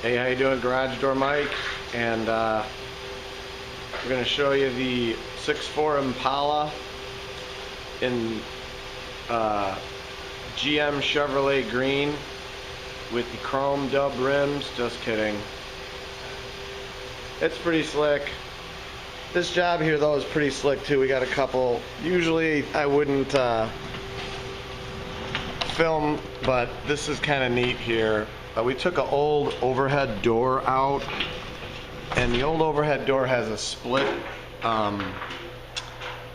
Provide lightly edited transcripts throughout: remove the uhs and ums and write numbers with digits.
Hey, how you doing? Garage Door Mike, and we're going to show you the 6.4 Impala in GM Chevrolet green with the chrome dub rims. Just kidding. It's pretty slick. This job here though is pretty slick too. We got a couple, usually I wouldn't film, but this is kind of neat here. We took an old overhead door out, and the old overhead door has a split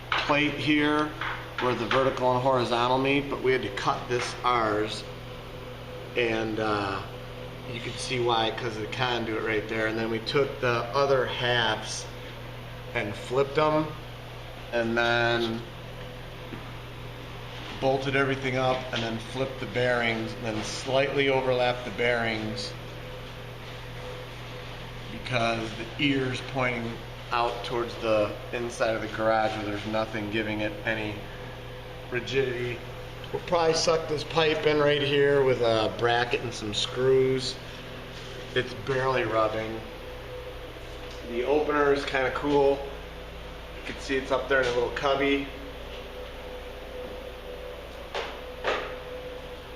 plate here where the vertical and horizontal meet, but we had to cut this ours, and you can see why, because of the conduit right there. And then we took the other halves and flipped them, and then bolted everything up, and then flipped the bearings, and then slightly overlapped the bearings because the ear's pointing out towards the inside of the garage where there's nothing giving it any rigidity. We'll probably suck this pipe in right here with a bracket and some screws. It's barely rubbing. The opener is kind of cool. You can see it's up there in a little cubby.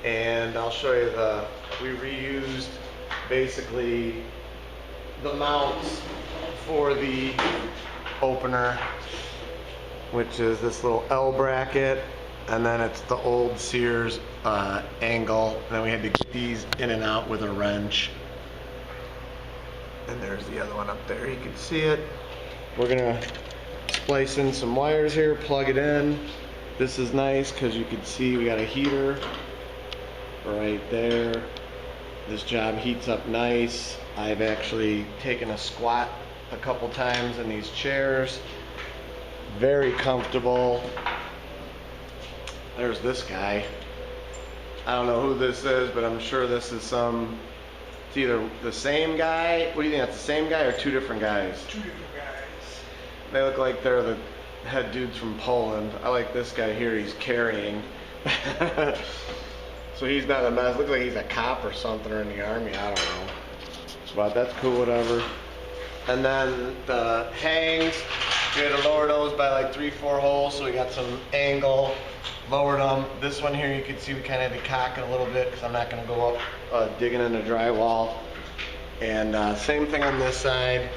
And I'll show you we reused basically the mounts for the opener, which is this little L bracket, and then it's the old Sears angle, and then we had to get these in and out with a wrench. And there's the other one up there, you can see it. We're gonna splice in some wires here, plug it in. This is nice because you can see we got a heater right there. This job heats up nice. I've actually taken a squat a couple times in these chairs. Very comfortable. There's this guy. I don't know who this is, but I'm sure this is it's either the same guy. What do you think, that's the same guy or two different guys? Two different guys. They look like they're the head dudes from Poland. I like this guy here, he's carrying. So he's not a mess. Looks like he's a cop or something, or in the army, I don't know. But that's cool, whatever. And then the hangs, we had to lower those by like 3-4 holes, so we got some angle, lowered them. This one here, you can see we kind of had to cock it a little bit because I'm not going to go up digging in the drywall. And same thing on this side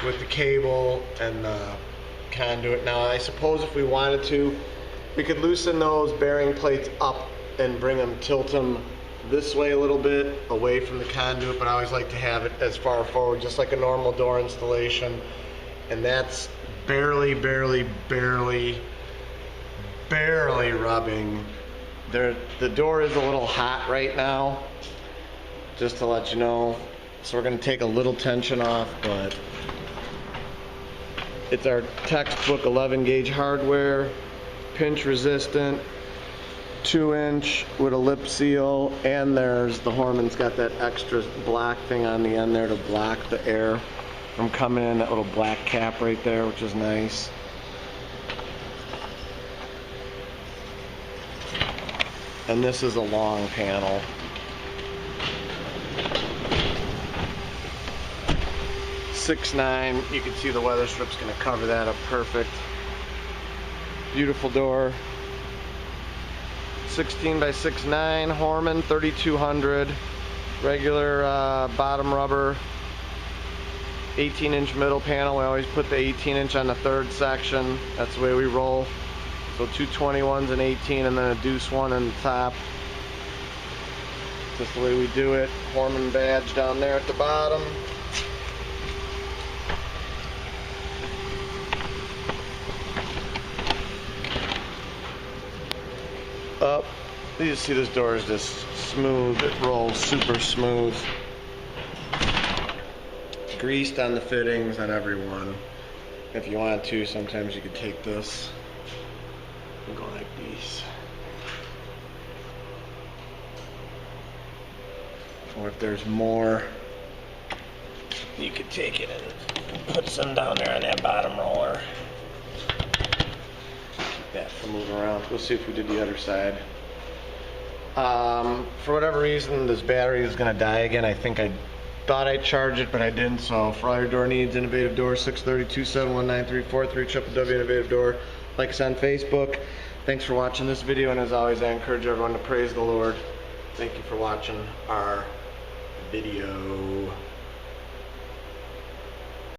with the cable and the conduit. Now, I suppose if we wanted to, we could loosen those bearing plates up and tilt them this way a little bit away from the conduit, but I always like to have it as far forward, just like a normal door installation. And that's barely rubbing. The door is a little hot right now, just to let you know. So we're gonna take a little tension off, but it's our textbook 11 gauge hardware, pinch resistant, 2-inch with a lip seal, and there's the Horman's got that extra black thing on the end there to block the air from coming in, that little black cap right there, which is nice. And this is a long panel. (6'9". You can see the weather strip's gonna cover that up perfect. Beautiful door. 16 by 6'9", Horman, 3200, regular bottom rubber, 18-inch middle panel. We always put the 18-inch on the third section. That's the way we roll. So 2 21s and 18, and then a deuce one on the top. Just the way we do it. Horman badge down there at the bottom. Up. You see this door is just smooth. It rolls super smooth. Greased on the fittings on every one. If you want to, sometimes you could take this and go like these. Or if there's more, you could take it and put some down there on that bottom roller. That from moving around. We'll see if we did the other side. For whatever reason, this battery is going to die again. I think I thought I'd charge it, but I didn't. So for all your door needs, Innovative Door, 630-271-9343, www.innovative door. Like us on Facebook. Thanks for watching this video, and as always, I encourage everyone to praise the Lord. Thank you for watching our video.